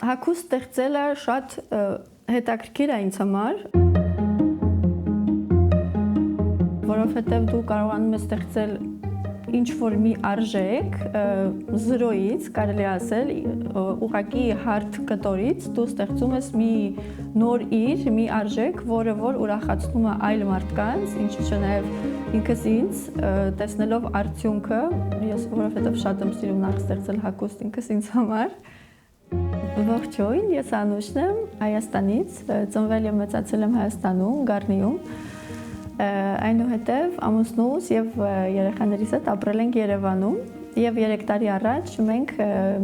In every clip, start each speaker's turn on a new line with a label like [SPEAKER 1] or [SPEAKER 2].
[SPEAKER 1] Հագուստ ստեղծելը շատ հետաքրքիր է ինձ համար, որովհետև դու կարողանում ես ստեղծել ինչ-որ մի արժեք զրոյից, կարելի ասել, ուղղակի հարթ կտորից դու ստեղծում ես մի նոր իր, մի արժեք, որը որ ուրախացնում է այլ մարդկանց, ինչու՞ նաև ինքս ինձ, տեսնելով արդյունքը, ես որովհետև շատ եմ սիրում նախ ստեղծել հագուստ ինքս ինձ համար։ Ողջույն, ես Անուշն եմ Հայաստանից, ծնվել եմ մեծացել եմ Հայաստանում, Գառնիում, այնուհետև ամուսնուս եւ երեխաներիս հետ ապրել ենք Երևանում եւ 3 տարի առաջ մենք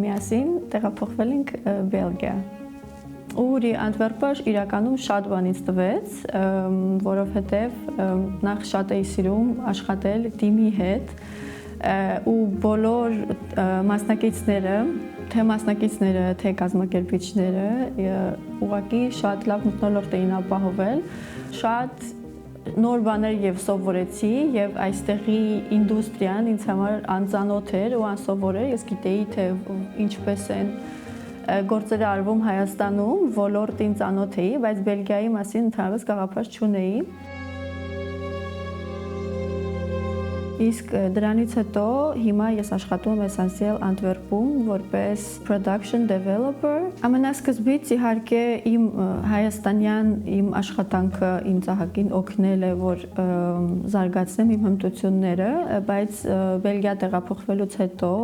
[SPEAKER 1] միասին տեղափոխվել ենք Բելգիա։ Ուրի Անտվերպը իրականում շատ բան ինձ տվեց, որովհետև նախ շատ էի սիրում աշխատել թիմի հետ ու բոլոր մասնակիցները, թե մասնակիցները, թե կազմակերպիչները ուղղակի շատ լավ մթնոլորտ էին ապահովել, շատ նոր բաներ եւ սովորեցի եւ այստեղի ինդուստրիան ինձ համար անծանոթ էր ու անսովոր էր, ես գիտեի թե ինչպես են գործերը արվում Հայաստանում, ոլորտին ծանոթ էի, բայց Բելգիայի մասին ընդհանրապես գաղափար չունեի։ Իսկ դրանից հետո հիմա ես աշխատում եմ Essential Antwerp-ում որպես production developer։ Ամենասկզբից իհարկե իմ հայաստանյան իմ աշխատանքը ինձ ահագին օգնել է, որ զարգացնեմ իմ հմտությունները, բայց Բելգիա տեղափոխվելուց հետո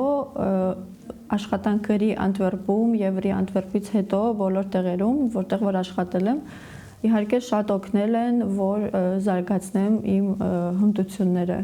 [SPEAKER 1] աշխատանքերի Անտվերպում եւ Անտվերպից հետո բոլոր տեղերում, որտեղ որ աշխատել եմ, իհարկե շատ օգնել են, որ զարգացնեմ իմ հմտությունները։